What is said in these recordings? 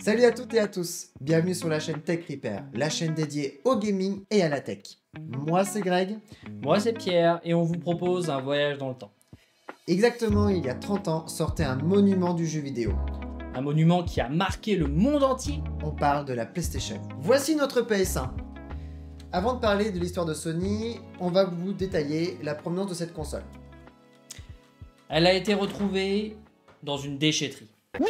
Salut à toutes et à tous, bienvenue sur la chaîne Tech Repair, la chaîne dédiée au gaming et à la tech. Moi c'est Greg. Moi c'est Pierre et on vous propose un voyage dans le temps. Exactement, il y a 30 ans sortait un monument du jeu vidéo. Un monument qui a marqué le monde entier. On parle de la PlayStation. Voici notre PS1. Avant de parler de l'histoire de Sony, on va vous détailler la provenance de cette console. Elle a été retrouvée dans une déchetterie. No,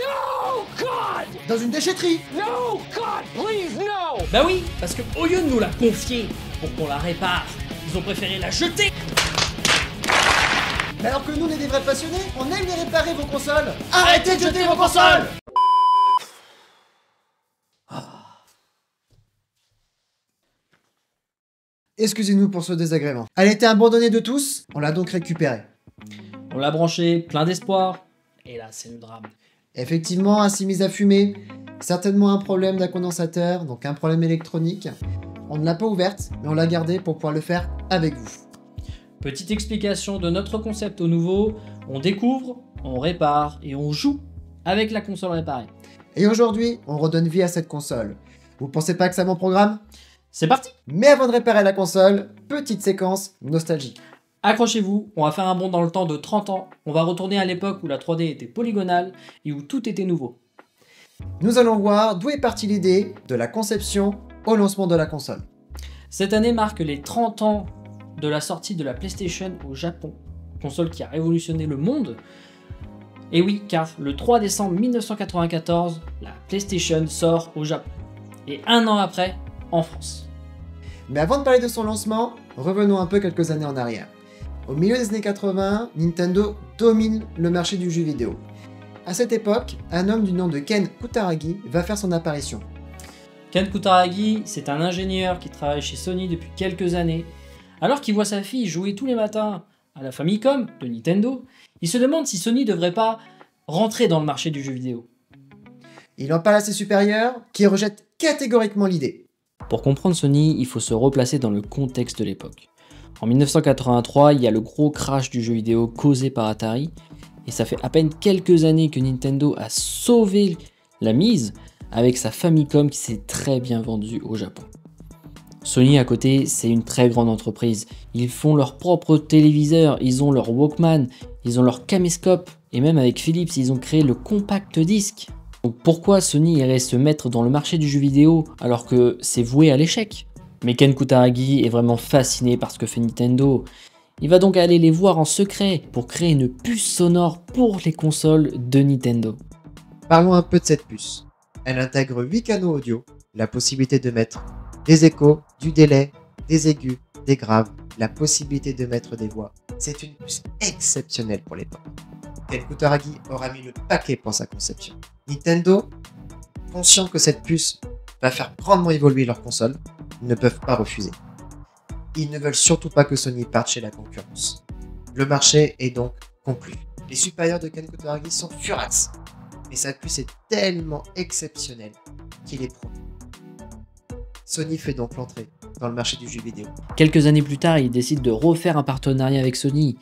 God! Dans une déchetterie! No, God, please, no! Bah oui, parce que au lieu de nous la confier pour qu'on la répare, ils ont préféré la jeter. Mais alors que nous on est des vrais passionnés, on aime les réparer vos consoles! Arrêtez de jeter vos consoles! Excusez-nous pour ce désagrément. Elle était abandonnée de tous, on l'a donc récupérée. On l'a branchée, plein d'espoir, et là c'est le drame. Effectivement, elle s'est mise à fumer, certainement un problème d'un condensateur, donc un problème électronique. On ne l'a pas ouverte, mais on l'a gardée pour pouvoir le faire avec vous. Petite explication de notre concept au nouveau, on découvre, on répare et on joue avec la console réparée. Et aujourd'hui, on redonne vie à cette console. Vous pensez pas que c'est un bon programme? C'est parti! Mais avant de réparer la console, petite séquence nostalgique. Accrochez-vous, on va faire un bond dans le temps de 30 ans, on va retourner à l'époque où la 3D était polygonale et où tout était nouveau. Nous allons voir d'où est partie l'idée de la conception au lancement de la console. Cette année marque les 30 ans de la sortie de la PlayStation au Japon, console qui a révolutionné le monde. Et oui, car le 3 décembre 1994, la PlayStation sort au Japon. Et un an après, en France. Mais avant de parler de son lancement, revenons un peu quelques années en arrière. Au milieu des années 80, Nintendo domine le marché du jeu vidéo. À cette époque, un homme du nom de Ken Kutaragi va faire son apparition. Ken Kutaragi, c'est un ingénieur qui travaille chez Sony depuis quelques années. Alors qu'il voit sa fille jouer tous les matins à la Famicom de Nintendo, il se demande si Sony ne devrait pas rentrer dans le marché du jeu vidéo. Il en parle à ses supérieurs, qui rejettent catégoriquement l'idée. Pour comprendre Sony, il faut se replacer dans le contexte de l'époque. En 1983, il y a le gros crash du jeu vidéo causé par Atari, et ça fait à peine quelques années que Nintendo a sauvé la mise avec sa Famicom qui s'est très bien vendue au Japon. Sony à côté, c'est une très grande entreprise. Ils font leurs propres téléviseurs, ils ont leur Walkman, ils ont leur caméscope, et même avec Philips, ils ont créé le compact disc. Donc pourquoi Sony irait se mettre dans le marché du jeu vidéo alors que c'est voué à l'échec? Mais Ken Kutaragi est vraiment fasciné par ce que fait Nintendo. Il va donc aller les voir en secret pour créer une puce sonore pour les consoles de Nintendo. Parlons un peu de cette puce. Elle intègre 8 canaux audio, la possibilité de mettre des échos, du délai, des aigus, des graves, la possibilité de mettre des voix. C'est une puce exceptionnelle pour l'époque. Ken Kutaragi aura mis le paquet pour sa conception. Nintendo, conscient que cette puce va faire grandement évoluer leur console, ne peuvent pas refuser. Ils ne veulent surtout pas que Sony parte chez la concurrence. Le marché est donc conclu. Les supérieurs de Ken Kutaragi sont furax, mais sa puce est tellement exceptionnelle qu'il est promu. Sony fait donc l'entrée dans le marché du jeu vidéo. Quelques années plus tard, ils décident de refaire un partenariat avec Sony,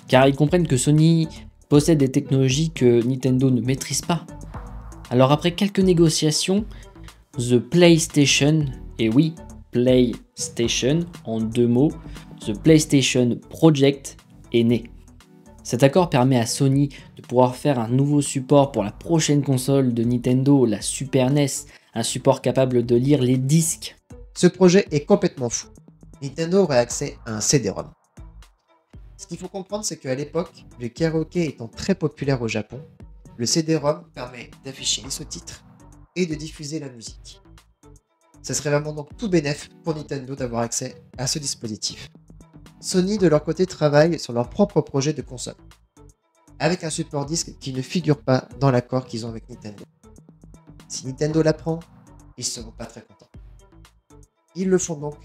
car ils comprennent que Sony possède des technologies que Nintendo ne maîtrise pas. Alors après quelques négociations, The PlayStation, et oui, PlayStation en deux mots, The PlayStation Project est né. Cet accord permet à Sony de pouvoir faire un nouveau support pour la prochaine console de Nintendo, la Super NES, un support capable de lire les disques. Ce projet est complètement fou. Nintendo aurait accès à un CD-ROM. Ce qu'il faut comprendre, c'est qu'à l'époque, le karaoké étant très populaire au Japon, le CD-ROM permet d'afficher les sous-titres et de diffuser la musique. Ce serait vraiment donc tout bénef pour Nintendo d'avoir accès à ce dispositif. Sony, de leur côté, travaille sur leur propre projet de console, avec un support disque qui ne figure pas dans l'accord qu'ils ont avec Nintendo. Si Nintendo l'apprend, ils ne seront pas très contents. Ils le font donc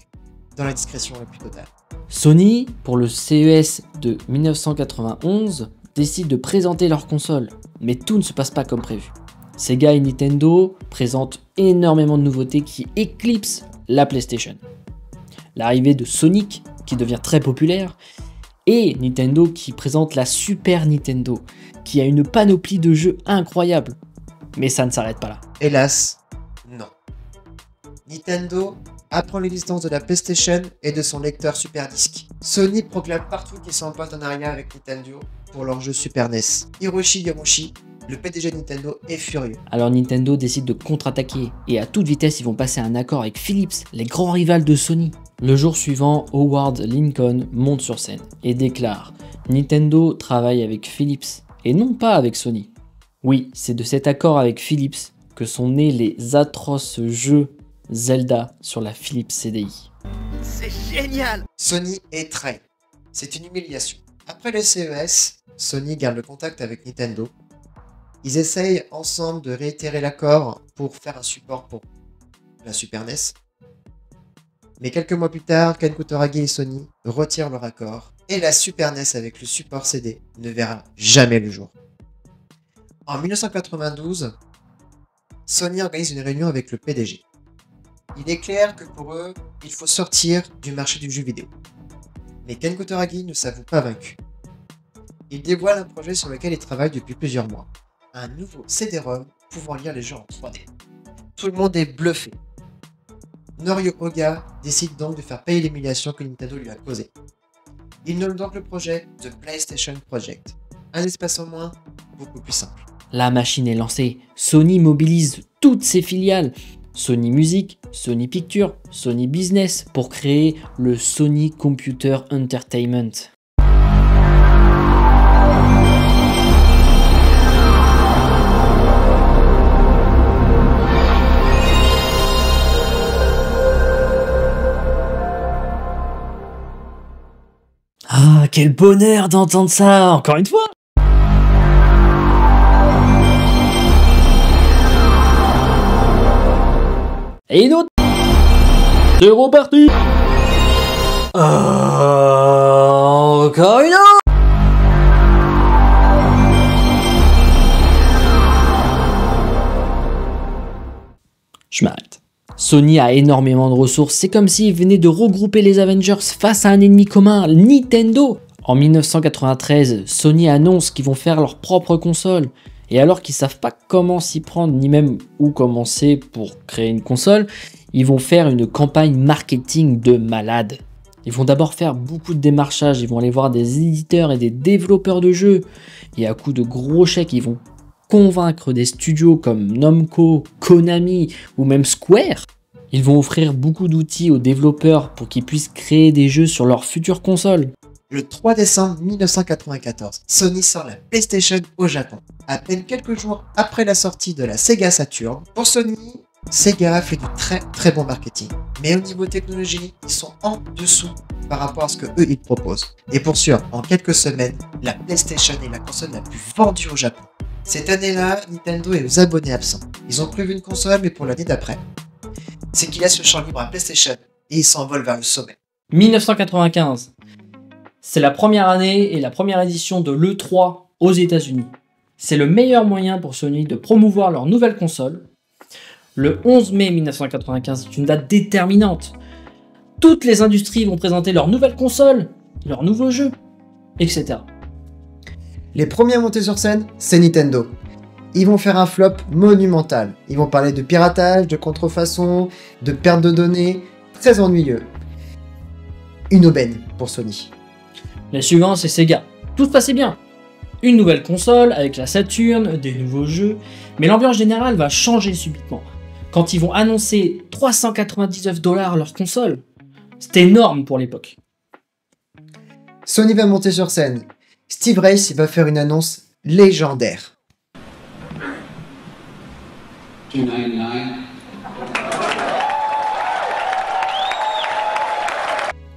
dans la discrétion la plus totale. Sony, pour le CES de 1991, décide de présenter leur console, mais tout ne se passe pas comme prévu. Sega et Nintendo présentent énormément de nouveautés qui éclipsent la PlayStation. L'arrivée de Sonic, qui devient très populaire, et Nintendo qui présente la Super Nintendo, qui a une panoplie de jeux incroyables. Mais ça ne s'arrête pas là. Hélas, non. Nintendo apprend l'existence de la PlayStation et de son lecteur Super Disc. Sony proclame partout qu'ils sont en partenariat avec Nintendo pour leur jeu Super NES. Hiroshi Yamauchi, le PDG de Nintendo, est furieux. Alors Nintendo décide de contre-attaquer et à toute vitesse ils vont passer un accord avec Philips, les grands rivales de Sony. Le jour suivant, Howard Lincoln monte sur scène et déclare « Nintendo travaille avec Philips et non pas avec Sony ». Oui, c'est de cet accord avec Philips que sont nés les atroces jeux Zelda sur la Philips CDI. C'est génial! Sony est trahi. C'est une humiliation. Après le CES, Sony garde le contact avec Nintendo. Ils essayent ensemble de réitérer l'accord pour faire un support pour la Super NES. Mais quelques mois plus tard, Ken Kutaragi et Sony retirent leur accord et la Super NES avec le support CD ne verra jamais le jour. En 1992, Sony organise une réunion avec le PDG. Il est clair que pour eux, il faut sortir du marché du jeu vidéo. Mais Ken Kutaragi ne s'avoue pas vaincu. Il dévoile un projet sur lequel il travaille depuis plusieurs mois. Un nouveau CD-ROM pouvant lire les jeux en 3D. Tout le monde est bluffé. Norio Oga décide donc de faire payer l'humiliation que Nintendo lui a causée. Il nomme donc le projet The PlayStation Project. Un espace en moins, beaucoup plus simple. La machine est lancée, Sony mobilise toutes ses filiales, Sony Music, Sony Pictures, Sony Business pour créer le Sony Computer Entertainment. Ah, quel bonheur d'entendre ça, encore une fois! Et une autre! C'est reparti! Encore une autre! Je m'arrête. Sony a énormément de ressources, c'est comme s'ils venaient de regrouper les Avengers face à un ennemi commun, Nintendo. En 1993, Sony annonce qu'ils vont faire leur propre console. Et alors qu'ils savent pas comment s'y prendre, ni même où commencer pour créer une console, ils vont faire une campagne marketing de malade. Ils vont d'abord faire beaucoup de démarchage, ils vont aller voir des éditeurs et des développeurs de jeux. Et à coup de gros chèques, ils vont convaincre des studios comme Namco, Konami ou même Square. Ils vont offrir beaucoup d'outils aux développeurs pour qu'ils puissent créer des jeux sur leur future console. Le 3 décembre 1994, Sony sort la PlayStation au Japon. À peine quelques jours après la sortie de la Sega Saturn, pour Sony, Sega fait du très bon marketing. Mais au niveau technologie, ils sont en dessous par rapport à ce que eux ils proposent. Et pour sûr, en quelques semaines, la PlayStation est la console la plus vendue au Japon. Cette année-là, Nintendo est aux abonnés absents. Ils ont prévu une console, mais pour l'année d'après. C'est qu'ils laissent le champ libre à PlayStation et ils s'envolent vers le sommet. 1995. C'est la première année et la première édition de l'E3 aux États-Unis. C'est le meilleur moyen pour Sony de promouvoir leur nouvelle console. Le 11 mai 1995 est une date déterminante. Toutes les industries vont présenter leur nouvelle console, leurs nouveaux jeux, etc. Les premiers à monter sur scène, c'est Nintendo. Ils vont faire un flop monumental. Ils vont parler de piratage, de contrefaçon, de perte de données, très ennuyeux. Une aubaine pour Sony. Les suivants, c'est Sega. Tout se passait bien. Une nouvelle console avec la Saturn, des nouveaux jeux, mais l'ambiance générale va changer subitement. Quand ils vont annoncer 399 $ leur console, c'est énorme pour l'époque. Sony va monter sur scène. Steve Race va faire une annonce légendaire.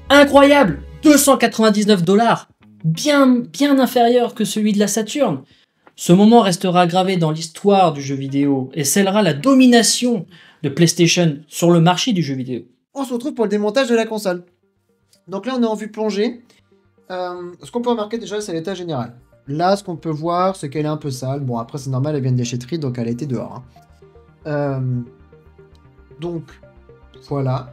Incroyable! 299 $, bien inférieur que celui de la Saturn. Ce moment restera gravé dans l'histoire du jeu vidéo et scellera la domination de PlayStation sur le marché du jeu vidéo. On se retrouve pour le démontage de la console. Donc là, on est en vue plongée. Ce qu'on peut remarquer déjà, c'est l'état général. Là, ce qu'on peut voir, c'est qu'elle est un peu sale. Bon, après, c'est normal, elle vient de déchetterie, donc elle a été dehors. Donc, voilà.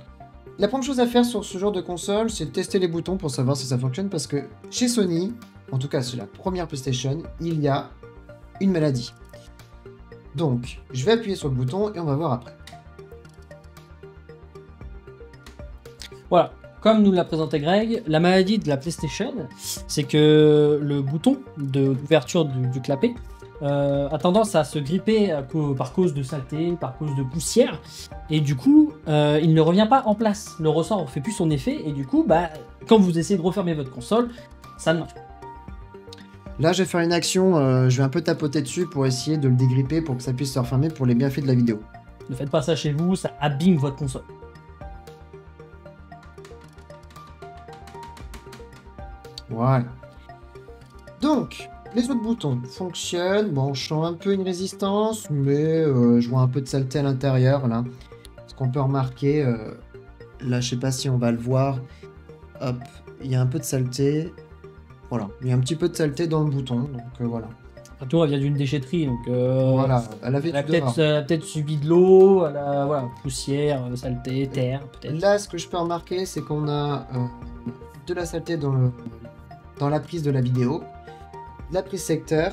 La première chose à faire sur ce genre de console, c'est de tester les boutons pour savoir si ça fonctionne, parce que chez Sony, en tout cas sur la première PlayStation, il y a une maladie. Donc, je vais appuyer sur le bouton et on va voir après. Voilà, comme nous l'a présenté Greg, la maladie de la PlayStation, c'est que le bouton d'ouverture du clapet a tendance à se gripper par cause de saleté, par cause de poussière, et du coup, il ne revient pas en place. Le ressort ne fait plus son effet, et du coup, bah, quand vous essayez de refermer votre console, ça ne marche pas. Là, je vais faire une action, je vais un peu tapoter dessus pour essayer de le dégripper pour que ça puisse se refermer pour les bienfaits de la vidéo. Ne faites pas ça chez vous, ça abîme votre console. Voilà. Donc, les autres boutons fonctionnent. Bon, je sens un peu une résistance, mais je vois un peu de saleté à l'intérieur, là. Ce qu'on peut remarquer, là, je sais pas si on va le voir. Hop, il y a un peu de saleté. Voilà, il y a un petit peu de saleté dans le bouton, donc voilà. Surtout, elle vient d'une déchetterie, donc Voilà, elle avait elle a du devoir. peut-être subi de l'eau, elle a voilà, poussière, saleté, terre, peut-être. Là, ce que je peux remarquer, c'est qu'on a de la saleté dans la prise de la vidéo, la prise secteur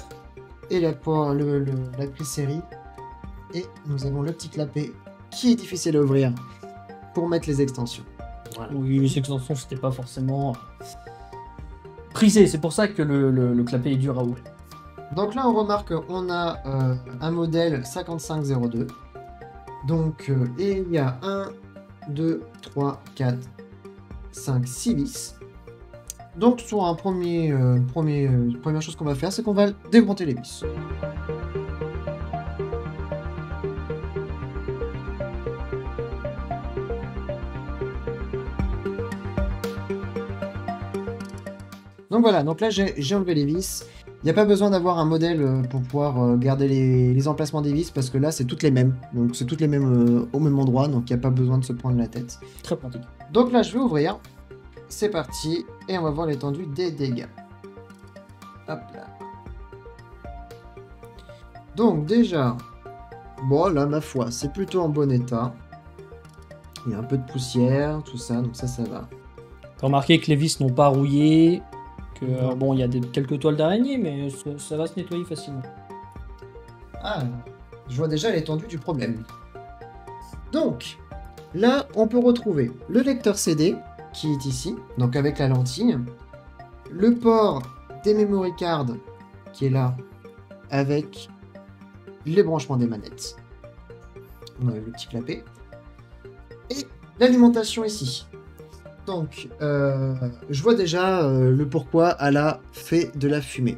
et la prise série. Et nous avons le petit clapet qui est difficile à ouvrir pour mettre les extensions. Voilà. Oui, les extensions, c'était pas forcément prisé, c'est pour ça que le clapet est dur à ouvrir. Donc là, on remarque qu'on a un modèle 5502. Donc, et il y a 1, 2, 3, 4, 5, 6 vis. Donc, sur un première chose qu'on va faire, c'est qu'on va démonter les vis. Donc voilà, donc là j'ai enlevé les vis. Il n'y a pas besoin d'avoir un modèle pour pouvoir garder les emplacements des vis parce que là c'est toutes les mêmes. Donc c'est toutes les mêmes au même endroit, donc il n'y a pas besoin de se prendre la tête. Très pratique. Donc là je vais ouvrir. C'est parti. Et on va voir l'étendue des dégâts. Hop là. Donc déjà, bon là ma foi, c'est plutôt en bon état. Il y a un peu de poussière, tout ça, donc ça va. Remarquez que les vis n'ont pas rouillé, que Non. bon, il y a quelques toiles d'araignée, mais ça va se nettoyer facilement. Ah, je vois déjà l'étendue du problème. Donc, là, on peut retrouver le lecteur CD, qui est ici, donc avec la lentille, le port des memory cards, qui est là, avec les branchements des manettes. On a le petit clapet. Et l'alimentation ici. Donc, je vois déjà le pourquoi elle a fait de la fumée.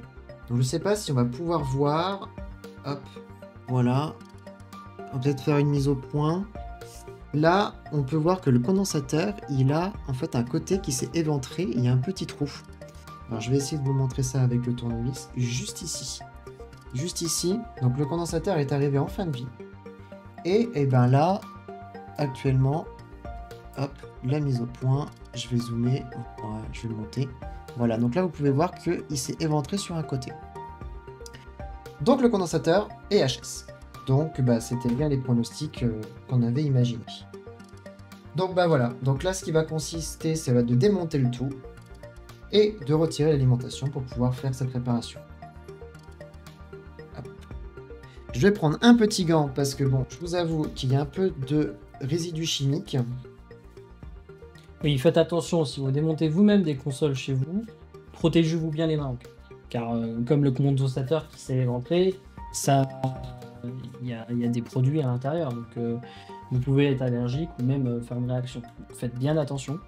Donc, je sais pas si on va pouvoir voir. Hop, voilà. On va peut-être faire une mise au point. Là, on peut voir que le condensateur, il a en fait un côté qui s'est éventré. Il y a un petit trou. Alors, je vais essayer de vous montrer ça avec le tournevis. Juste ici. Juste ici. Donc, le condensateur est arrivé en fin de vie. Et ben là, actuellement, hop, la mise au point. Je vais zoomer. Ouais, je vais le monter. Voilà, donc là, vous pouvez voir qu'il s'est éventré sur un côté. Donc, le condensateur est HS. Donc, bah, c'était bien les pronostics qu'on avait imaginés. Donc, bah voilà. Donc là, ce qui va consister, ça va de démonter le tout et de retirer l'alimentation pour pouvoir faire cette réparation. Hop. Je vais prendre un petit gant parce que, bon, je vous avoue qu'il y a un peu de résidus chimiques. Oui, faites attention, si vous démontez vous-même des consoles chez vous, protégez-vous bien les mains. Donc. Car comme le condensateur qui s'est éventré, ça, il y a des produits à l'intérieur, donc vous pouvez être allergique ou même faire une réaction. Faites bien attention.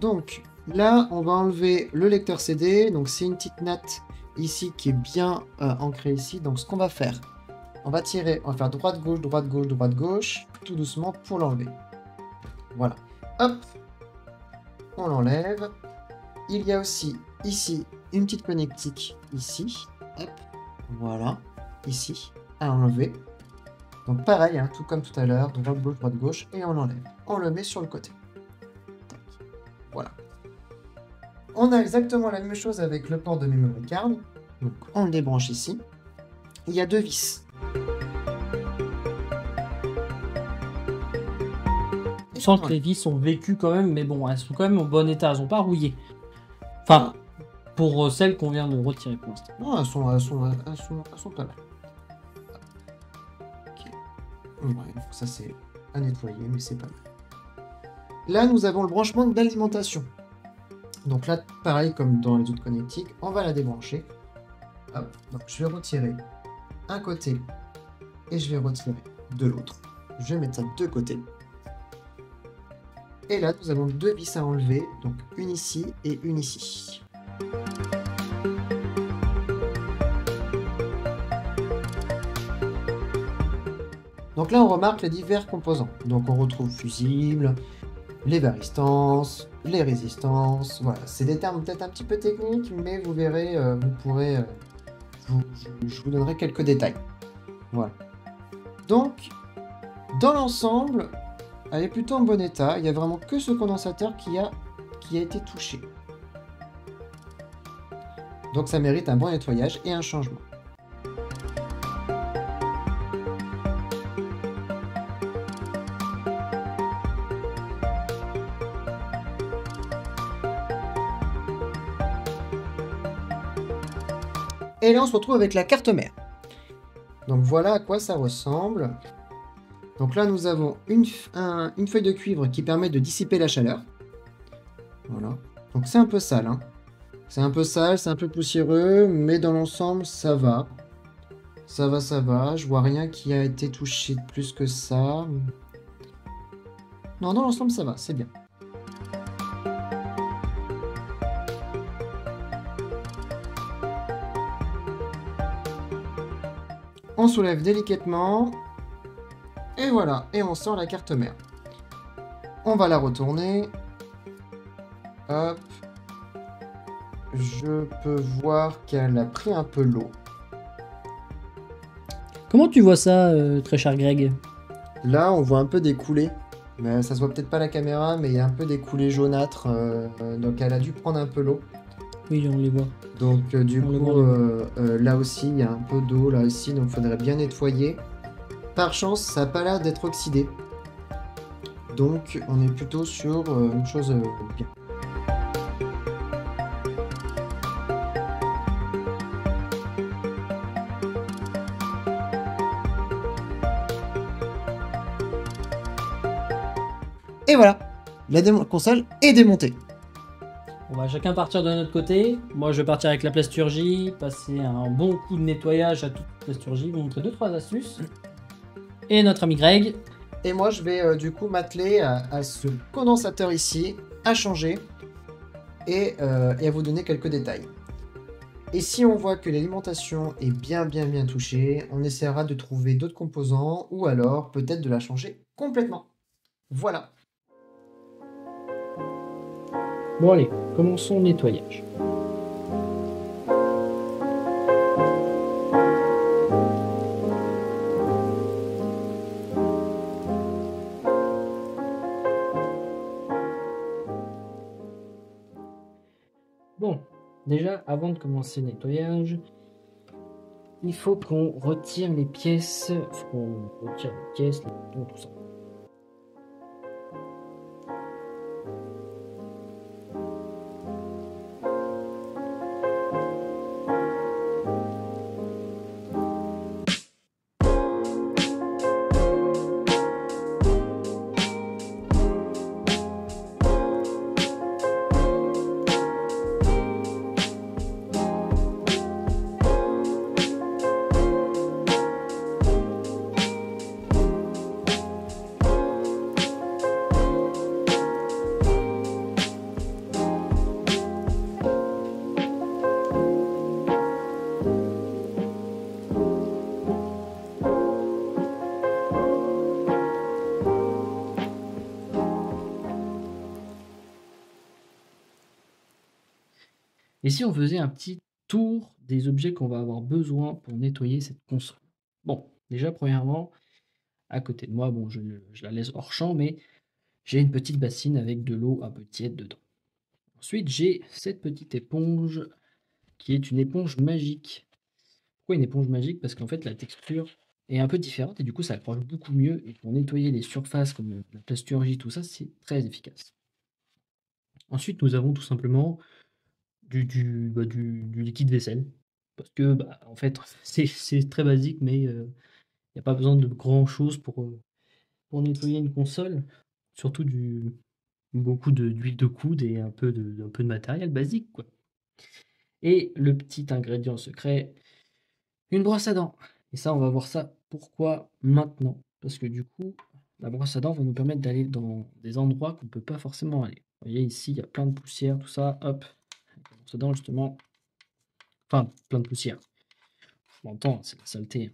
Donc là, on va enlever le lecteur CD. Donc c'est une petite natte ici qui est bien ancrée ici. Donc ce qu'on va faire, on va tirer, on va faire droite-gauche, droite-gauche, droite-gauche, tout doucement pour l'enlever. Voilà. Hop, on l'enlève. Il y a aussi ici une petite connectique ici. Hop, voilà, ici, à enlever. Donc pareil, hein, tout comme tout à l'heure, droite-gauche, droite-gauche, et on l'enlève. On le met sur le côté. Tac. Voilà. On a exactement la même chose avec le port de memory card. Donc on le débranche ici. Il y a deux vis. On sent que les vis ont vécu quand même, mais bon, elles sont quand même en bon état, elles n'ont pas rouillé. Enfin, pour celles qu'on vient de retirer pour l'instant. Non, elles sont pas mal. Ouais, donc ça c'est à nettoyer, mais c'est pas grave. Là, nous avons le branchement de l'alimentation. Donc là, pareil comme dans les autres connectiques, on va la débrancher. Hop, donc je vais retirer un côté et je vais retirer de l'autre. Je vais mettre ça de côté. Et là, nous avons deux vis à enlever, donc une ici et une ici. Donc là, on remarque les divers composants. Donc on retrouve fusibles, les varistances, les résistances. Voilà, c'est des termes peut-être un petit peu techniques, mais vous verrez, vous pourrez, je vous donnerai quelques détails. Voilà. Donc, dans l'ensemble, elle est plutôt en bon état. Il n'y a vraiment que ce condensateur qui a été touché. Donc ça mérite un bon nettoyage et un changement. Et là, on se retrouve avec la carte mère. Donc voilà à quoi ça ressemble. Donc là, nous avons une feuille de cuivre qui permet de dissiper la chaleur. Voilà. Donc c'est un peu sale, hein. C'est un peu sale, c'est un peu poussiéreux, mais dans l'ensemble, ça va. Ça va, ça va. Je vois rien qui a été touché de plus que ça. Non, dans l'ensemble, ça va, c'est bien. On soulève délicatement. Et voilà, et on sort la carte mère. On va la retourner. Hop. Je peux voir qu'elle a pris un peu l'eau. Comment tu vois ça, très cher Greg? Là, on voit un peu des coulées. Mais ça se voit peut-être pas à la caméra, mais il y a un peu des coulées jaunâtres. Donc elle a dû prendre un peu l'eau. Oui, on les voit. Donc du On le coup, voit, là aussi, il y a un peu d'eau là aussi, donc il faudrait bien nettoyer. Par chance, ça n'a pas l'air d'être oxydé. Donc on est plutôt sur une chose bien. Et voilà, la console est démontée. On va chacun partir de notre côté. Moi, je vais partir avec la plasturgie, passer un bon coup de nettoyage à toute plasturgie, vous montrer 2-3 astuces. Et notre ami Greg. Et moi, je vais du coup m'atteler à ce condensateur ici, à changer et à vous donner quelques détails. Et si on voit que l'alimentation est bien touchée, on essaiera de trouver d'autres composants ou alors peut-être de la changer complètement. Voilà. Bon allez, commençons le nettoyage. Bon, déjà, avant de commencer le nettoyage, il faut qu'on retire les pièces, les boutons, tout ça. Et si on faisait un petit tour des objets qu'on va avoir besoin pour nettoyer cette console? Bon, déjà, premièrement, à côté de moi, bon, je la laisse hors champ, mais j'ai une petite bassine avec de l'eau un peu tiède dedans. Ensuite, j'ai cette petite éponge qui est une éponge magique. Pourquoi une éponge magique? Parce qu'en fait, la texture est un peu différente et du coup, ça accroche beaucoup mieux. Et pour nettoyer les surfaces comme la plasturgie, tout ça, c'est très efficace. Ensuite, nous avons tout simplement du liquide vaisselle. Parce que, bah, en fait, c'est très basique, mais n'y a pas besoin de grand chose pour nettoyer une console, surtout beaucoup d'huile de coude et un peu de matériel basique, quoi. Et le petit ingrédient secret, une brosse à dents. Et ça, on va voir ça pourquoi maintenant. Parce que du coup, la brosse à dents va nous permettre d'aller dans des endroits qu'on ne peut pas forcément aller. Vous voyez ici, il y a plein de poussière, tout ça, hop. La brosse à dents, justement. Enfin, plein de poussière. Je m'entends, c'est la saleté.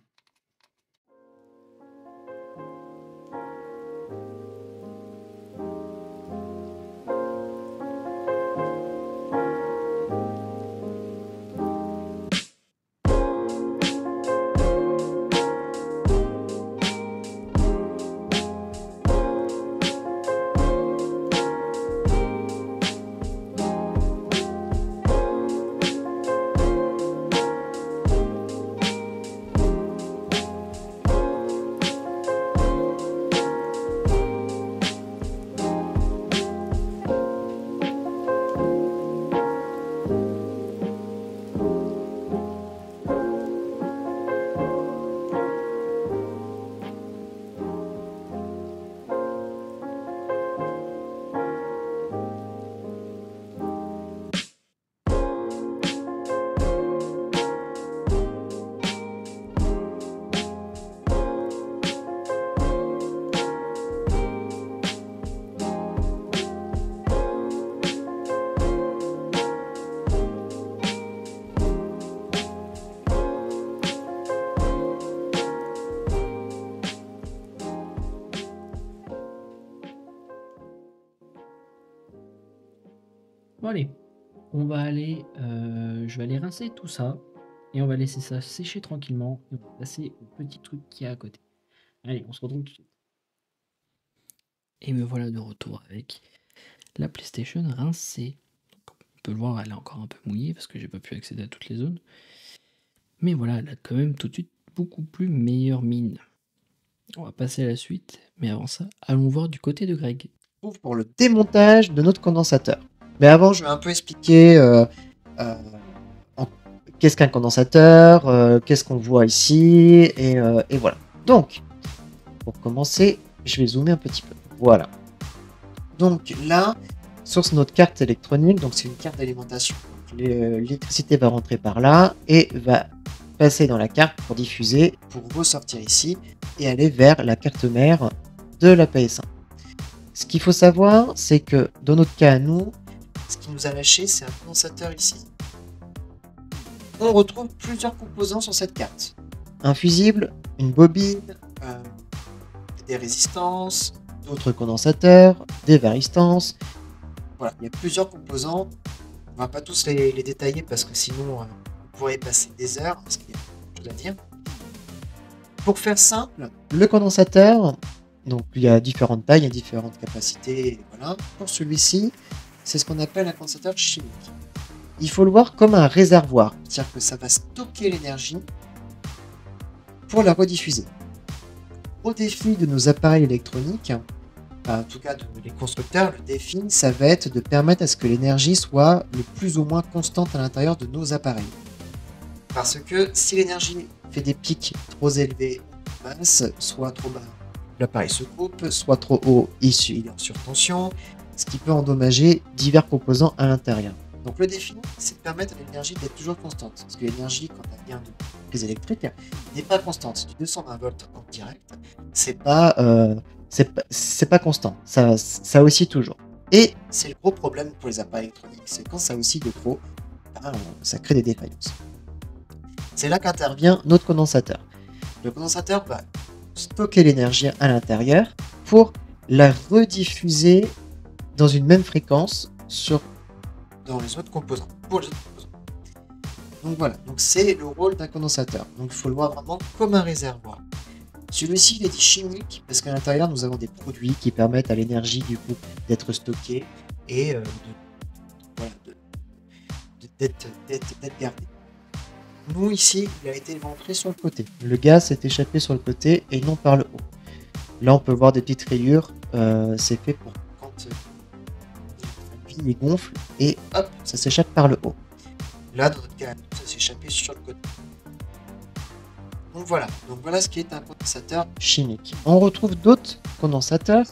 Bon allez, je vais aller rincer tout ça et on va laisser ça sécher tranquillement et on va passer au petit truc qui est à côté. Allez, on se retrouve tout de suite. Et me voilà de retour avec la PlayStation rincée. Donc, on peut le voir, elle est encore un peu mouillée parce que j'ai pas pu accéder à toutes les zones. Mais voilà, elle a quand même tout de suite beaucoup plus meilleure mine. On va passer à la suite, mais avant ça, allons voir du côté de Greg. Pour le démontage de notre condensateur. Mais avant, je vais un peu expliquer qu'est-ce qu'un condensateur, qu'est-ce qu'on voit ici, et voilà. Donc, pour commencer, je vais zoomer un petit peu. Voilà. Donc là, sur notre carte électronique, donc c'est une carte d'alimentation. L'électricité va rentrer par là et va passer dans la carte pour diffuser, pour ressortir ici et aller vers la carte mère de la PS1. Ce qu'il faut savoir, c'est que dans notre cas à nous, ce qui nous a lâché, c'est un condensateur ici. On retrouve plusieurs composants sur cette carte. Un fusible, une bobine, des résistances, d'autres condensateurs, des varistances. Voilà, il y a plusieurs composants. On va pas tous les détailler parce que sinon on pourrait passer des heures parce qu'il y a beaucoup de choses à dire. Pour faire simple, le condensateur, donc il y a différentes tailles, il y a différentes capacités. Voilà. Pour celui-ci, c'est ce qu'on appelle un condensateur chimique. Il faut le voir comme un réservoir, c'est-à-dire que ça va stocker l'énergie pour la rediffuser. Au défi de nos appareils électroniques, en tout cas de les constructeurs, le défi, ça va être de permettre à ce que l'énergie soit le plus ou moins constante à l'intérieur de nos appareils. Parce que si l'énergie fait des pics trop élevés en masse, soit trop bas, l'appareil se coupe, soit trop haut, il est en surtension, ce qui peut endommager divers composants à l'intérieur. Donc le défi, c'est de permettre à l'énergie d'être toujours constante. Parce que l'énergie, quand elle vient de prise électrique, n'est pas constante. Du 220 volts en direct, c'est pas constant. Ça oscille toujours. Et c'est le gros problème pour les appareils électroniques. C'est quand ça oscille de trop, ça crée des défaillances. C'est là qu'intervient notre condensateur. Le condensateur va stocker l'énergie à l'intérieur pour la rediffuser dans une même fréquence dans les autres composants. Pour les autres composants. Donc voilà, donc c'est le rôle d'un condensateur. Donc il faut le voir vraiment comme un réservoir. Celui-ci il est dit chimique parce qu'à l'intérieur nous avons des produits qui permettent à l'énergie du coup d'être stockée et d'être gardée. Nous ici, il a été montré sur le côté. Le gaz s'est échappé sur le côté et non par le haut. Là on peut voir des petites rayures, c'est fait pour quand il gonfle et hop, ça s'échappe par le haut. Là dans notre cas, ça s'est échappé sur le côté. Donc voilà ce qui est un condensateur chimique. On retrouve d'autres condensateurs.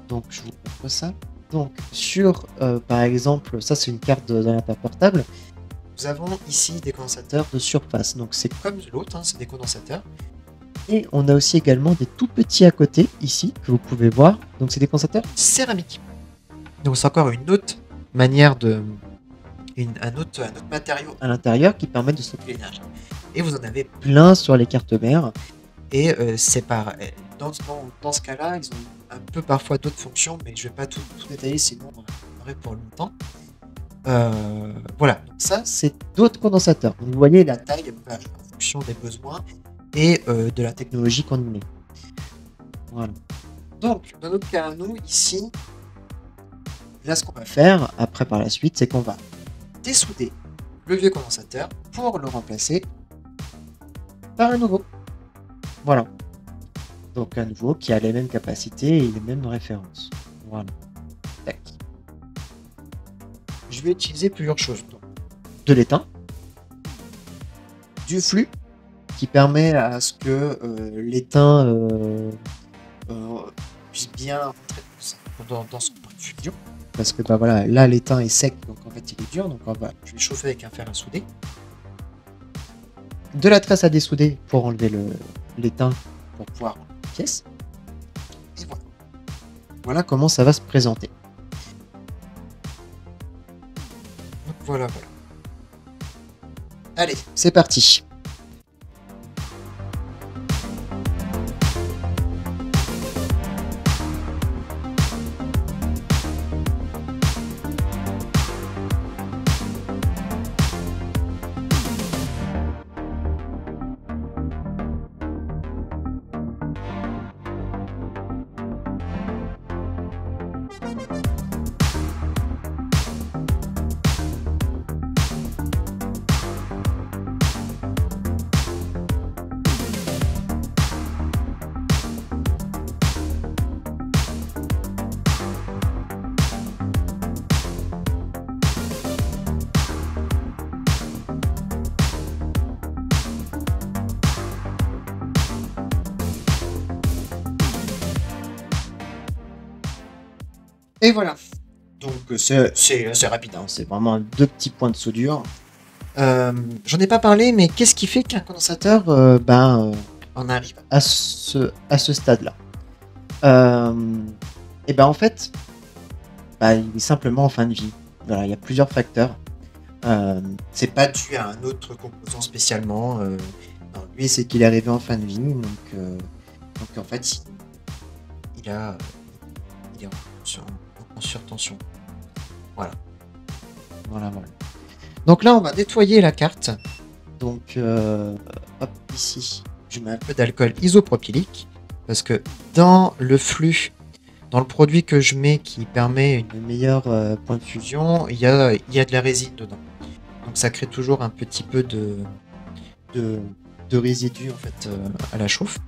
Donc je vous montre ça. Donc sur par exemple, ça c'est une carte d'ordinateur portable. Nous avons ici des condensateurs de surface. Donc c'est comme l'autre, hein, c'est des condensateurs. Et on a aussi également des tout petits à côté ici que vous pouvez voir. Donc c'est des condensateurs céramiques. Donc c'est encore une autre manière de un autre matériau à l'intérieur qui permet de stocker l'énergie. Et vous en avez plein sur les cartes mères. Et c'est pareil. Dans ce cas-là, ils ont un peu parfois d'autres fonctions, mais je vais pas tout détailler, sinon on aurait pour longtemps. Voilà, donc ça, c'est d'autres condensateurs. Vous voyez, la taille elle varie en fonction des besoins et de la technologie qu'on y met. Voilà. Donc, dans notre cas, nous, ici, là, ce qu'on va faire, après, par la suite, c'est qu'on va dessouder le vieux condensateur pour le remplacer par un nouveau. Voilà. Donc un nouveau qui a les mêmes capacités et les mêmes références. Voilà. Tac. Je vais utiliser plusieurs choses. Donc, de l'étain, du flux qui permet à ce que l'étain puisse bien rentrer dans son point de fusion. Parce que bah voilà, là l'étain est sec, donc en fait il est dur, donc je vais chauffer avec un fer à souder. De la tresse à dessouder pour enlever l'étain pour pouvoir enlever la pièce. Et voilà. Voilà comment ça va se présenter. Donc voilà. Allez, c'est parti. Et voilà. Donc c'est assez rapide, hein. C'est vraiment 2 petits points de soudure. J'en ai pas parlé, mais qu'est-ce qui fait qu'un condensateur en arrive à ce stade-là? Et ben en fait, il est simplement en fin de vie. Voilà, il y a plusieurs facteurs. C'est pas dû à un autre composant spécialement. Non, lui, c'est qu'il est arrivé en fin de vie, donc en fait, il est en surtension. Voilà. Donc là, on va nettoyer la carte. Donc, hop, ici, je mets un peu d'alcool isopropylique parce que dans le flux, dans le produit que je mets qui permet une meilleure point de fusion, il y a de la résine dedans. Donc ça crée toujours un petit peu de résidus en fait à la chauffe.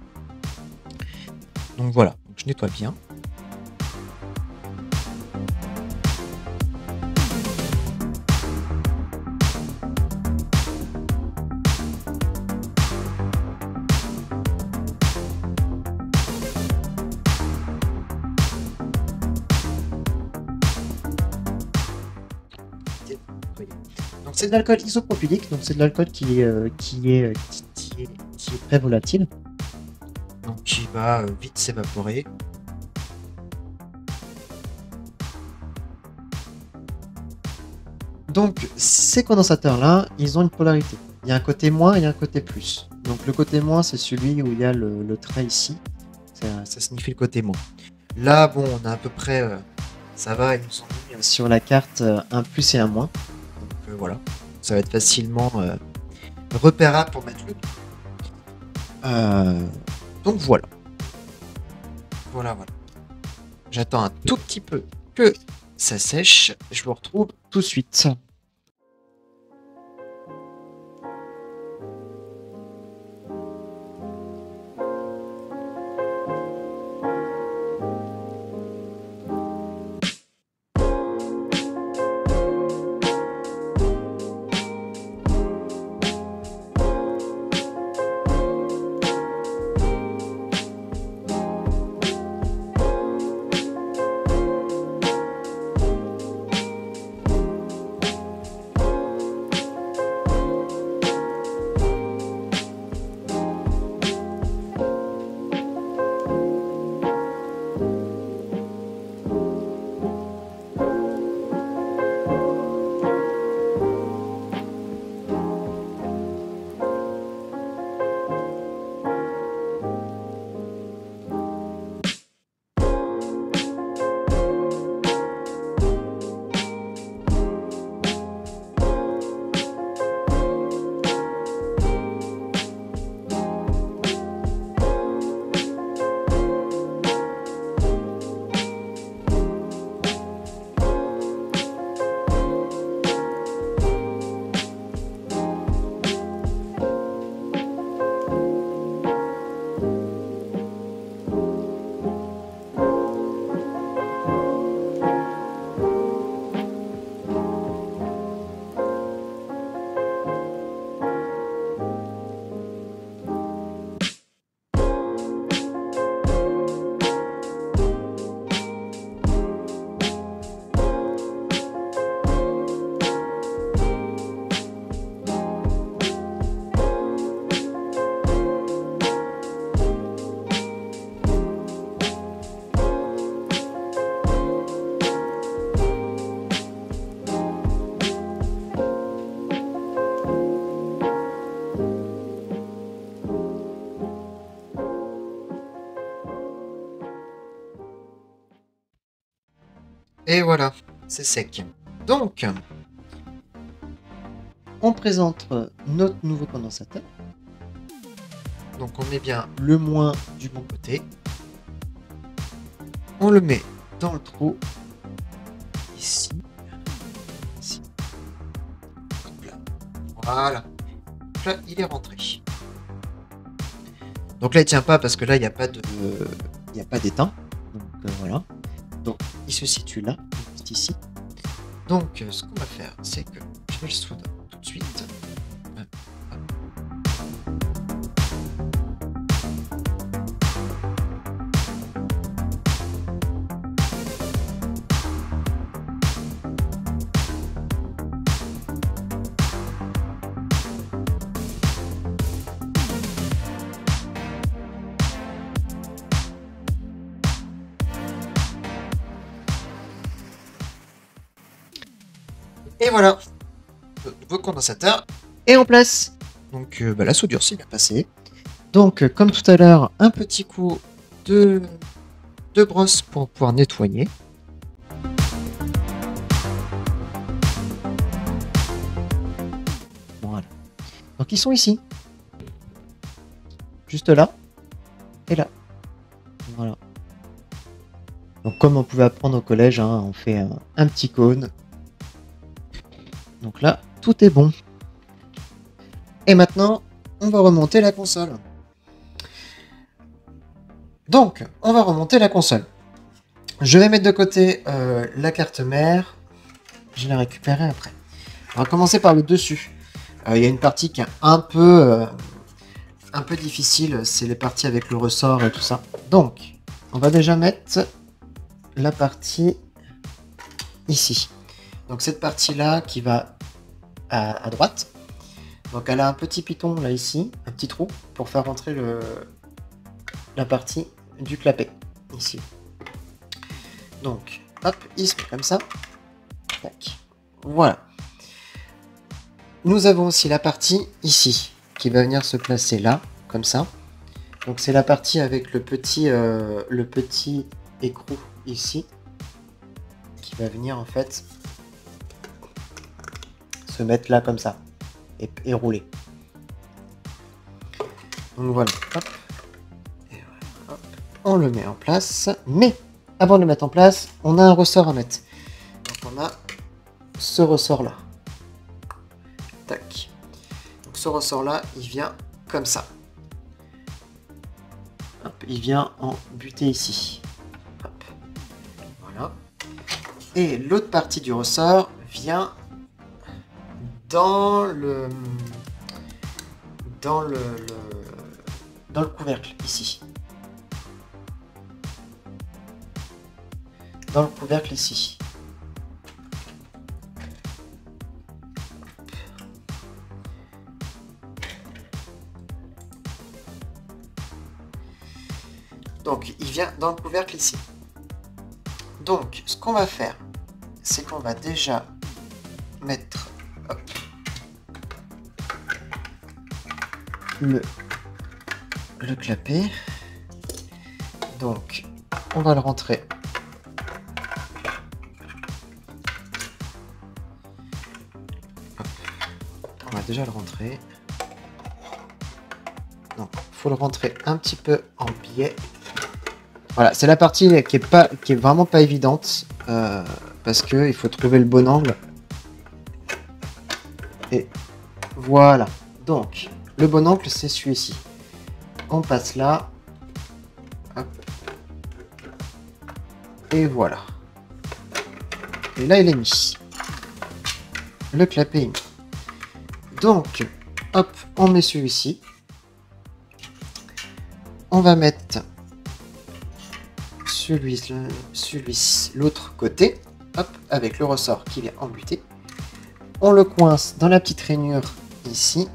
Donc voilà, donc je nettoie bien. Donc c'est de l'alcool isopropylique, donc c'est de l'alcool qui est très volatile, donc qui va vite s'évaporer. Donc ces condensateurs là, ils ont une polarité. Il y a un côté moins et il y a un côté plus. Donc le côté moins, c'est celui où il y a le trait ici. Ça signifie le côté moins. Là, bon, on a à peu près, ça va, il nous semble, sur la carte un plus et un moins. Donc voilà, ça va être facilement repérable pour mettre le doigt. Donc voilà. Voilà. J'attends un tout petit peu que ça sèche. Je vous retrouve tout de suite. Et voilà, c'est sec. Donc, on présente notre nouveau condensateur. Donc on met bien le moins du bon côté. On le met dans le trou. Ici. Ici. Hop là. Voilà. Donc là, il est rentré. Donc là, il tient pas parce que là, il n'y a pas de, il n'y a pas d'étain. Donc voilà. Donc il se situe là, juste ici. Donc ce qu'on va faire, c'est que je vais le souder tout de suite. Et voilà, le nouveau condensateur est en place. Donc la soudure s'est bien passée. Donc comme tout à l'heure, un petit coup de brosse pour pouvoir nettoyer. Voilà. Donc ils sont ici. Juste là et là. Voilà. Donc comme on pouvait apprendre au collège, hein, on fait un petit cône. Donc là, tout est bon. Et maintenant, on va remonter la console. Donc, on va remonter la console. Je vais mettre de côté la carte mère. Je la récupérerai après. On va commencer par le dessus. Il y a une partie qui est un peu difficile. C'est les parties avec le ressort et tout ça. Donc, on va déjà mettre la partie ici. Donc cette partie-là qui va à droite. Donc elle a un petit piton là ici, un petit trou pour faire rentrer la partie du clapet ici. Donc hop, il se met comme ça. Tac. Voilà. Nous avons aussi la partie ici qui va venir se placer là, comme ça. Donc c'est la partie avec le petit écrou ici qui va venir en fait se mettre là comme ça et rouler. Donc voilà, hop. Et voilà, hop. On le met en place, mais avant de le mettre en place, on a un ressort à mettre. Donc on a ce ressort là. Tac. Donc ce ressort là, il vient comme ça. Hop, il vient en buter ici. Hop. Voilà. Et l'autre partie du ressort vient dans le couvercle ici. Dans le couvercle ici. Donc il vient dans le couvercle ici. Donc ce qu'on va faire, c'est qu'on va déjà mettre le clapet. Donc on va le rentrer on va déjà le rentrer. Donc faut le rentrer un petit peu en biais. Voilà, c'est la partie qui est vraiment pas évidente parce que il faut trouver le bon angle. Et voilà. Donc le bon angle, c'est celui-ci. On passe là. Hop. Et voilà. Et là, il est mis. Le clapet est mis. Donc, hop, on met celui-ci. On va mettre l'autre côté. Hop, avec le ressort qui vient embuter. On le coince dans la petite rainure ici.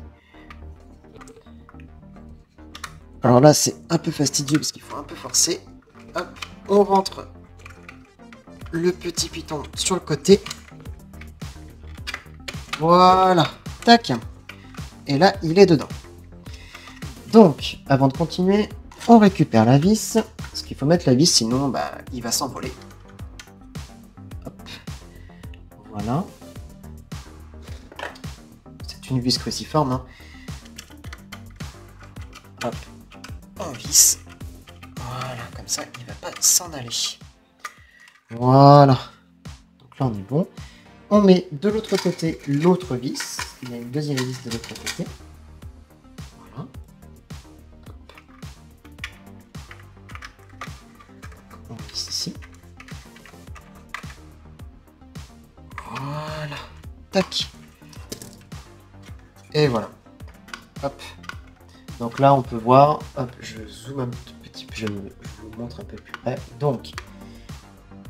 Alors là, c'est un peu fastidieux parce qu'il faut un peu forcer. Hop, on rentre le petit piton sur le côté. Voilà, tac. Et là, il est dedans. Donc, avant de continuer, on récupère la vis. Parce qu'il faut mettre la vis, sinon bah, il va s'envoler. Voilà. C'est une vis cruciforme. Hein. Hop. On visse. Voilà, comme ça, il ne va pas s'en aller. Voilà. Donc là, on est bon. On met de l'autre côté l'autre vis. Il y a une deuxième vis de l'autre côté. Voilà. On visse ici. Voilà. Tac. Et voilà. Hop. Donc là, on peut voir. Hop, je zoome un petit peu. Je vous montre un peu plus près. Donc,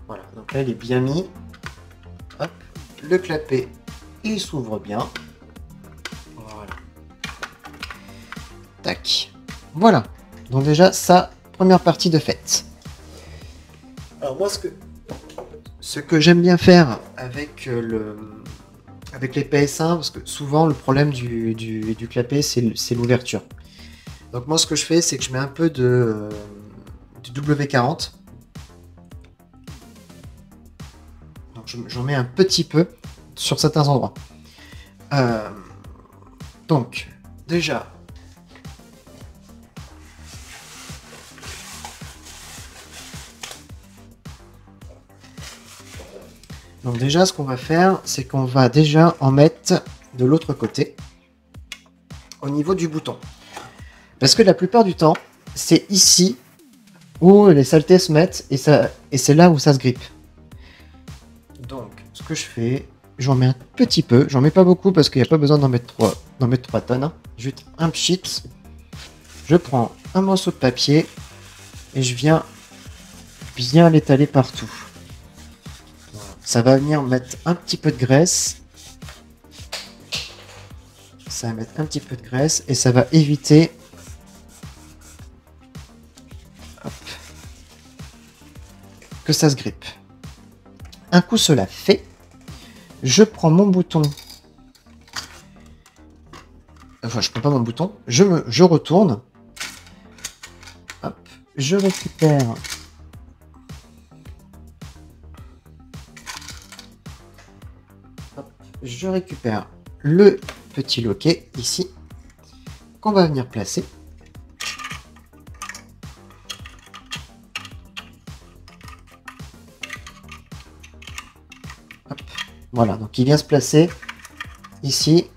voilà. Donc là, il est bien mis. Hop. Le clapet, il s'ouvre bien. Voilà. Tac. Voilà. Donc déjà, ça, première partie de faite. Alors moi, ce que j'aime bien faire avec les PS1, parce que souvent le problème du clapet, c'est l'ouverture. Donc moi, ce que je fais, c'est que je mets un peu de W40. J'en mets un petit peu sur certains endroits. Donc, déjà, ce qu'on va faire, c'est qu'on va déjà en mettre de l'autre côté, au niveau du bouton. Parce que la plupart du temps, c'est ici où les saletés se mettent, et c'est là où ça se grippe. Donc, ce que je fais, j'en mets un petit peu. J'en mets pas beaucoup parce qu'il n'y a pas besoin d'en mettre 3 tonnes. Hein. Juste un pchit. Je prends un morceau de papier et je viens bien l'étaler partout. Voilà. Ça va venir mettre un petit peu de graisse. Ça va mettre un petit peu de graisse et ça va éviter que ça se grippe. Un coup cela fait, je prends mon bouton. Enfin, je prends pas mon bouton. Je retourne. Hop, je récupère. Hop, je récupère le petit loquet ici qu'on va venir placer. Voilà, donc il vient se placer ici,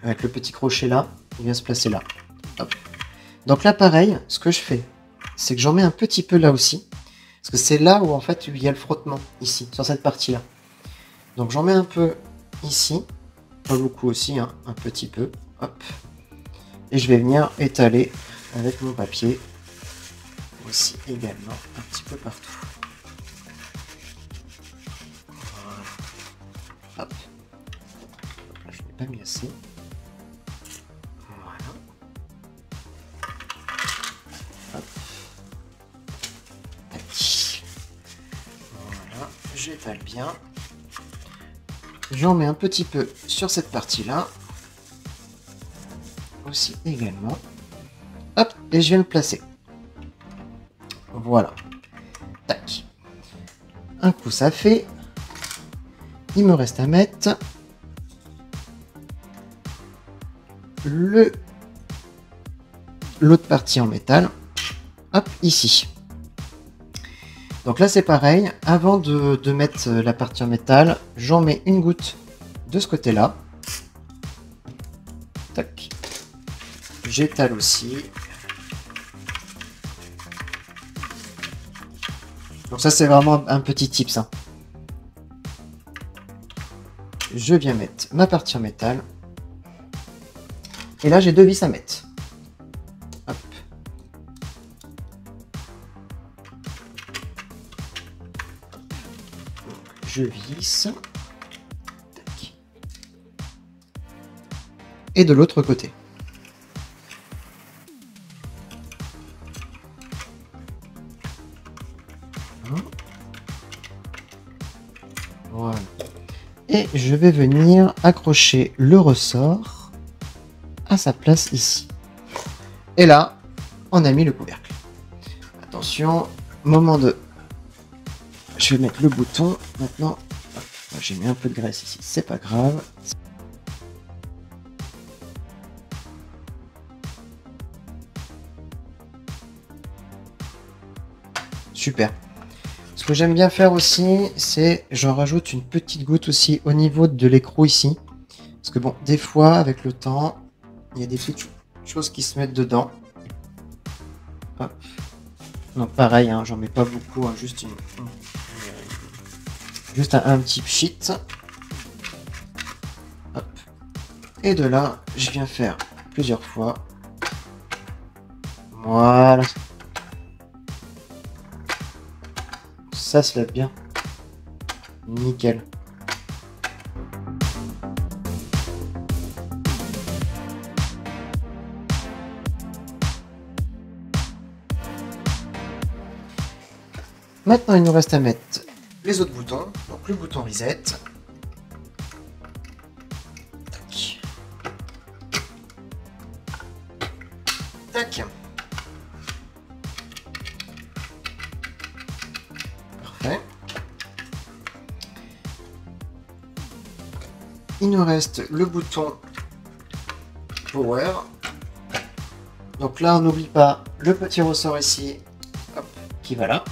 avec le petit crochet là, il vient se placer là. Hop. Donc là, pareil, ce que je fais, c'est que j'en mets un petit peu là aussi, parce que c'est là où en fait il y a le frottement, ici, sur cette partie-là. Donc j'en mets un peu ici, pas beaucoup aussi, hein, un petit peu, hop. Et je vais venir étaler avec mon papier, aussi également, un petit peu partout. Hop. Là, je n'ai pas mis assez. Voilà. Hop. Tac. Voilà. J'étale bien. J'en mets un petit peu sur cette partie-là. Aussi également. Hop. Et je viens le placer. Voilà. Tac. Un coup ça fait. Il me reste à mettre l'autre partie en métal. Hop, ici. Donc là, c'est pareil. Avant de mettre la partie en métal, j'en mets une goutte de ce côté-là. Tac. J'étale aussi. Donc ça, c'est vraiment un petit tips. Hein. Je viens mettre ma partie en métal. Et là, j'ai 2 vis à mettre. Hop. Je visse. Tac. Et de l'autre côté. Voilà. Et je vais venir accrocher le ressort à sa place ici. Et là, on a mis le couvercle. Attention, moment de... Je vais mettre le bouton maintenant. J'ai mis un peu de graisse ici, c'est pas grave. Super. Ce que j'aime bien faire aussi, c'est j'en rajoute une petite goutte aussi au niveau de l'écrou ici. Parce que bon, des fois, avec le temps, il y a des petites choses qui se mettent dedans. Hop. Donc pareil, hein, j'en mets pas beaucoup, hein, juste un petit pchit. Hop. Et de là, je viens faire plusieurs fois. Voilà. Ça se lave bien. Nickel. Maintenant, il nous reste à mettre les autres boutons. Donc le bouton reset. Tac. Tac. Parfait. Il nous reste le bouton power. Donc là, on n'oublie pas le petit ressort ici, hop, qui va là.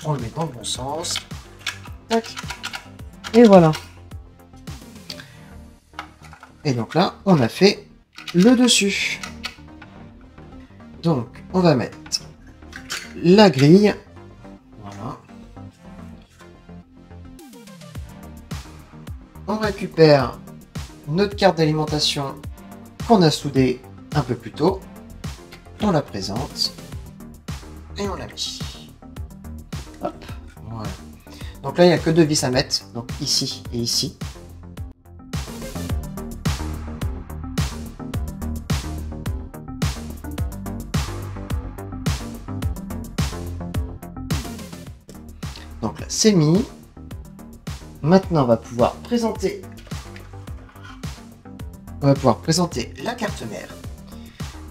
On le met dans le bon sens. Tac. Et voilà. Et donc là, on a fait le dessus. Donc, on va mettre la grille. Voilà. On récupère notre carte d'alimentation qu'on a soudée un peu plus tôt. On la présente. Et on la met. Hop, voilà. Donc là, il n'y a que 2 vis à mettre, donc ici et ici. Donc là, c'est mis. Maintenant, on va pouvoir présenter la carte mère.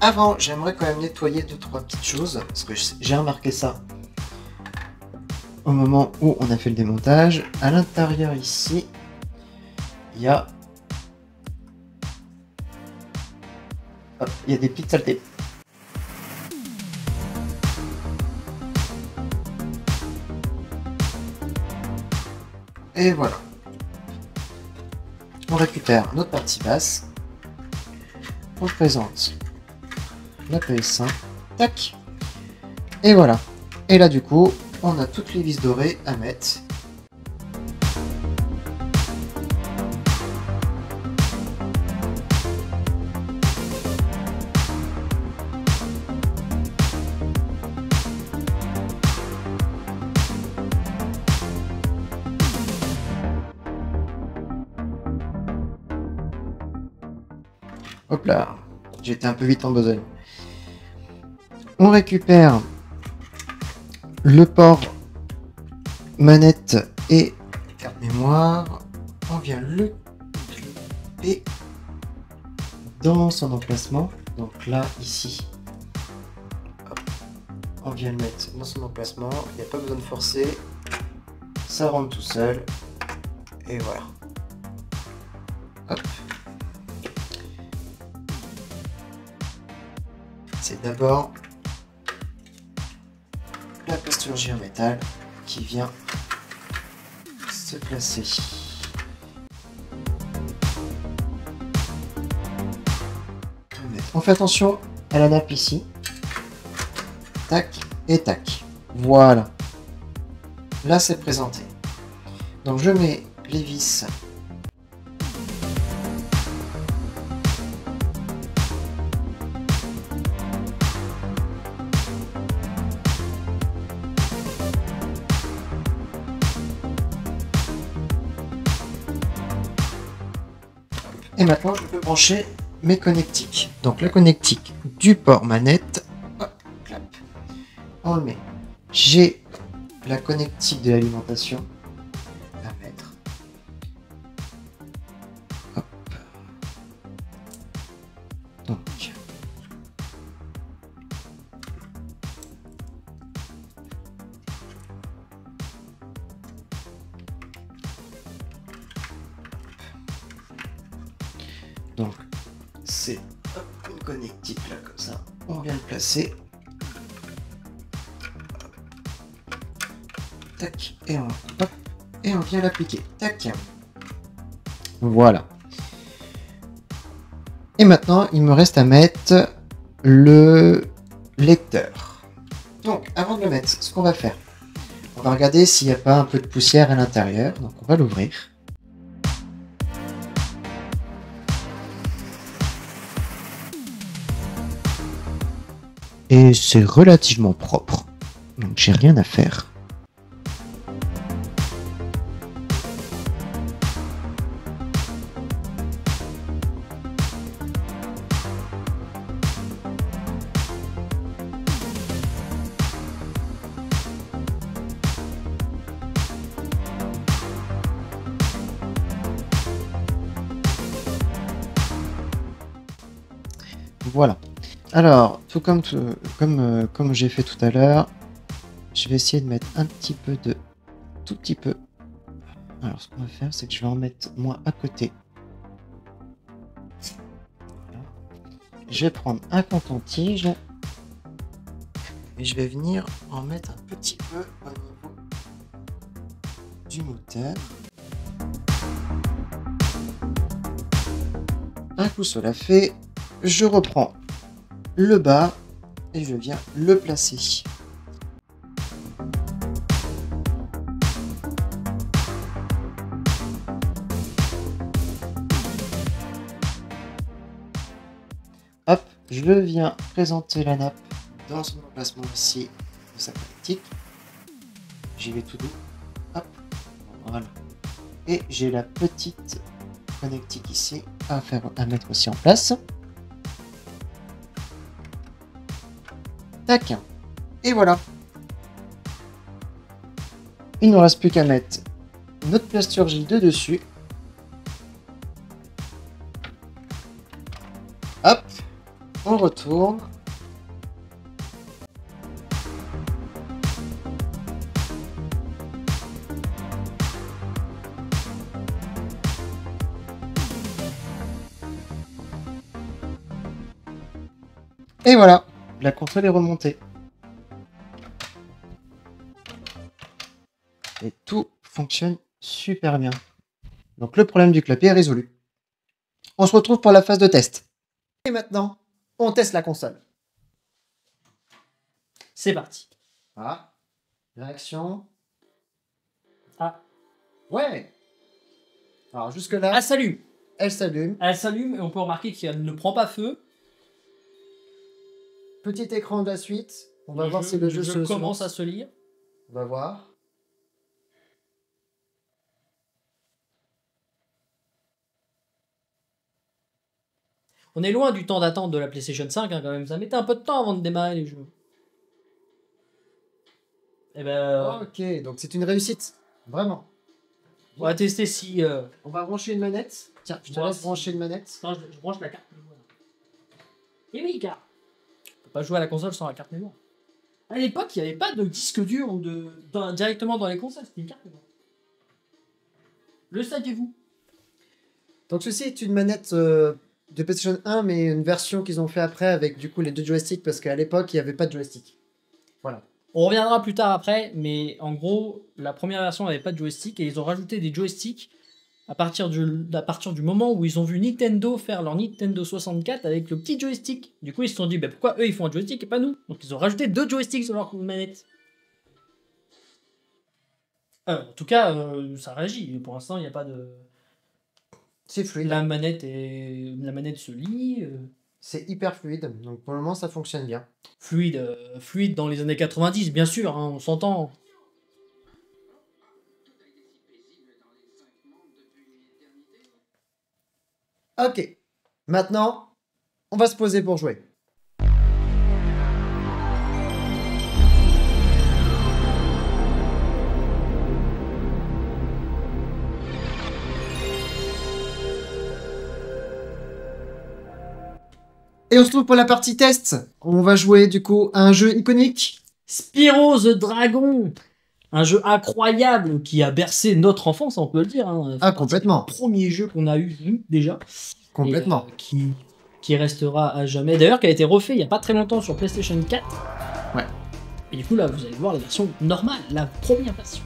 Avant, j'aimerais quand même nettoyer 2-3 petites choses, parce que j'ai remarqué ça au moment où on a fait le démontage. À l'intérieur ici, il y a des petites saletés. Et voilà. On récupère notre partie basse. On présente la PS1. Tac. Et voilà. Et là du coup, on a toutes les vis dorées à mettre. Hop là, j'étais un peu vite en besogne. On récupère le port manette et carte mémoire. On vient le clipper dans son emplacement. Donc là, ici, hop, on vient le mettre dans son emplacement. Il n'y a pas besoin de forcer. Ça rentre tout seul. Et voilà. Hop. C'est d'abord la plasturgie en métal qui vient se placer. On fait attention à la nappe ici. Tac et tac. Voilà. Là c'est présenté. Donc je mets les vis . Et maintenant, je peux brancher mes connectiques. Donc la connectique du port manette, hop, clap, on le met. J'ai la connectique de l'alimentation à mettre. Hop. Donc. Donc, c'est une connectique là, comme ça. On vient le placer. Tac, et on vient l'appliquer. Tac. Voilà. Et maintenant, il me reste à mettre le lecteur. Donc, avant de le mettre, ce qu'on va faire, on va regarder s'il n'y a pas un peu de poussière à l'intérieur. Donc, on va l'ouvrir. Et c'est relativement propre. Donc, j'ai rien à faire. Voilà. Alors, tout comme j'ai fait tout à l'heure, je vais essayer de mettre un petit peu de... tout petit peu. Alors, ce qu'on va faire, c'est que je vais en mettre moi à côté. Voilà. Je vais prendre un coton-tige et je vais venir en mettre un petit peu au niveau du moteur. Un coup cela fait, je reprends le bas et je viens le placer. Hop, je viens présenter la nappe dans son emplacement ici de sa connectique. J'y vais tout doux. Hop, voilà. Et j'ai la petite connectique ici à mettre aussi en place. Tac. Et voilà. Il ne nous reste plus qu'à mettre notre plasturgie de dessus. Hop. On retourne. Et voilà, la console est remontée. Et tout fonctionne super bien. Donc le problème du clavier est résolu. On se retrouve pour la phase de test. Et maintenant, on teste la console. C'est parti. Ah, réaction. Ah. Ouais. Alors jusque-là, Elle s'allume. elle s'allume. Elle s'allume et on peut remarquer qu'elle ne prend pas feu. Petit écran de la suite. On va voir si le jeu se commence à lance. se lire. On va voir. On est loin du temps d'attente de la PlayStation 5 hein, quand même. Ça mettait un peu de temps avant de démarrer les jeux. Et ben, Ok, donc c'est une réussite. Vraiment. on va tester si. On va brancher une manette. Tiens, je te Moi, laisse brancher une manette. Attends, je branche la carte mémoire. Et oui, car. On peut pas jouer à la console sans la carte mémoire. À l'époque, il n'y avait pas de disque dur ou directement dans les consoles, c'était une carte mémoire. Le saviez-vous? Donc ceci est une manette de PlayStation 1, mais une version qu'ils ont fait après avec du coup les deux joysticks parce qu'à l'époque il n'y avait pas de joystick. Voilà. On reviendra plus tard après, mais en gros, la première version n'avait pas de joystick et ils ont rajouté des joysticks à partir du moment où ils ont vu Nintendo faire leur Nintendo 64 avec le petit joystick. Du coup, ils se sont dit, bah, pourquoi eux ils font un joystick et pas nous? Donc ils ont rajouté 2 joysticks sur leur manette. En tout cas, ça réagit. Pour l'instant, il n'y a pas de. C'est fluide. La manette se lit. C'est hyper fluide. Donc pour le moment ça fonctionne bien. Fluide dans les années 90, bien sûr, hein, on s'entend. Ok. Maintenant, on va se poser pour jouer. Et on se retrouve pour la partie test. On va jouer du coup à un jeu iconique. Spyro the Dragon, un jeu incroyable qui a bercé notre enfance, on peut le dire. Hein. Ah, complètement. Le premier jeu qu'on a eu nous, déjà. Complètement. Et, qui restera à jamais. D'ailleurs, qui a été refait il y a pas très longtemps sur PlayStation 4. Ouais. Et du coup, là, vous allez voir la version normale, la première version.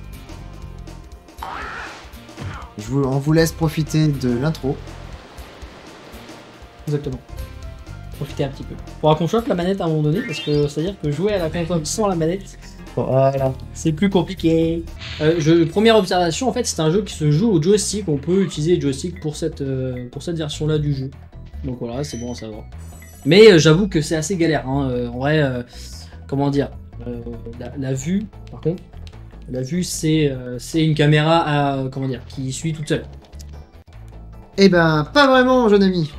On vous laisse profiter de l'intro. Exactement. Profitez un petit peu. Faudra qu'on chauffe la manette à un moment donné, parce que c'est-à-dire que jouer à la console sans la manette, Voilà. c'est plus compliqué. Première observation, en fait, c'est un jeu qui se joue au joystick. On peut utiliser le joystick pour cette version-là du jeu. Donc voilà, c'est bon à savoir. Mais j'avoue que c'est assez galère. Hein. En vrai, comment dire, la vue, par contre, la vue, c'est une caméra qui suit toute seule. Eh ben, pas vraiment, jeune ami.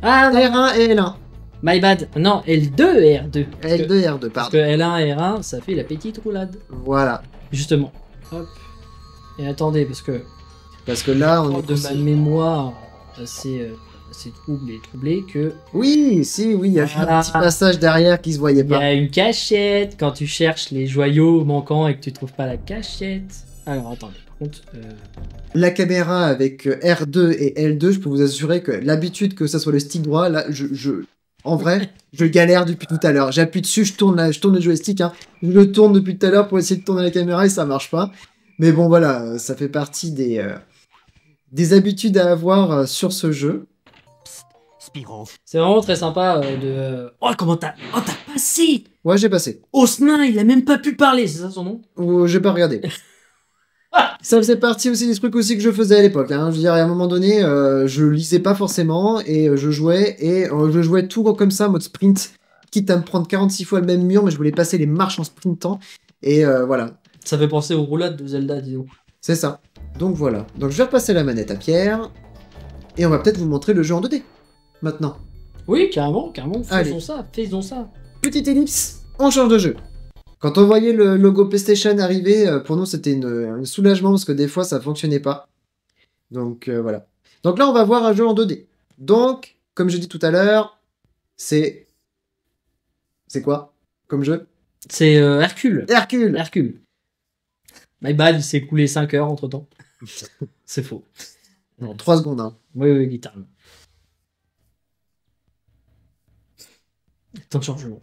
Ah non, R1 et L1. my bad. Non, L2 et R2. L2 et R2, Parce pardon. que L1 et R1, ça fait la petite roulade. Voilà. Justement. Hop. Et attendez, parce que Parce que là, on est de ma mémoire assez troublée que Oui, il y a Voilà. un petit passage derrière qui se voyait il y pas. a une cachette quand tu cherches les joyaux manquants et que tu trouves pas la cachette. Alors attendez, par contre, La caméra avec R2 et L2, je peux vous assurer que l'habitude que ça soit le stick droit, là, en vrai, je galère depuis tout à l'heure. J'appuie dessus, je tourne le joystick, hein. Je le tourne depuis tout à l'heure pour essayer de tourner la caméra et ça marche pas. Mais bon, voilà, ça fait partie des habitudes à avoir sur ce jeu. c'est vraiment très sympa Oh, comment t'as passé. Ouais, j'ai passé. Osnin, il a même pas pu parler, c'est ça son nom? J'ai pas regardé. Ça faisait partie aussi des trucs aussi que je faisais à l'époque. Hein. Je veux dire, à un moment donné, je lisais pas forcément et je jouais tout comme ça, mode sprint, quitte à me prendre 46 fois le même mur, mais je voulais passer les marches en sprintant. Et voilà, Ça fait penser aux roulades de Zelda, disons. c'est ça. Donc voilà. Donc je vais repasser la manette à Pierre et on va peut-être vous montrer le jeu en 2D maintenant. Oui, carrément, Allez. faisons ça. Petite ellipse, on change de jeu. Quand on voyait le logo PlayStation arriver, pour nous c'était un soulagement parce que des fois ça fonctionnait pas. Donc voilà. Donc là on va voir un jeu en 2D. Donc, comme je dis tout à l'heure, c'est quoi comme jeu? C'est Hercule. Hercule. Hercule. My bad, il s'est écoulé 5 heures entre temps. C'est faux. En 3 secondes. Hein. Oui, littéralement. Temps de changement.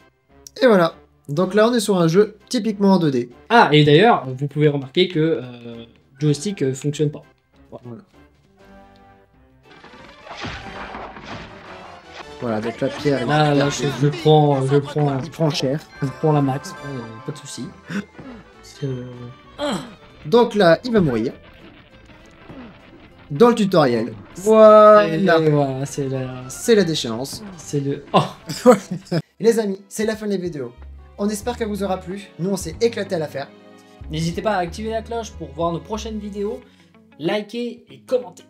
Et voilà. Donc là on est sur un jeu typiquement en 2D. Ah, et d'ailleurs, vous pouvez remarquer que joystick fonctionne pas. Voilà, donc là Pierre, Là, je prend cher. prends la max, pas de soucis. Donc là il va mourir. Dans le tutoriel. Et Voilà. voilà, c'est la... C'est la déchéance. C'est le... Oh. Les amis, c'est la fin de la vidéo. On espère qu'elle vous aura plu. Nous, on s'est éclaté à la faire. N'hésitez pas à activer la cloche pour voir nos prochaines vidéos, liker et commenter.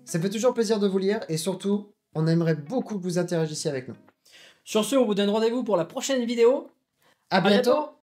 Ça fait toujours plaisir de vous lire et surtout, on aimerait beaucoup que vous interagissiez avec nous. Sur ce, on vous donne rendez-vous pour la prochaine vidéo. À bientôt.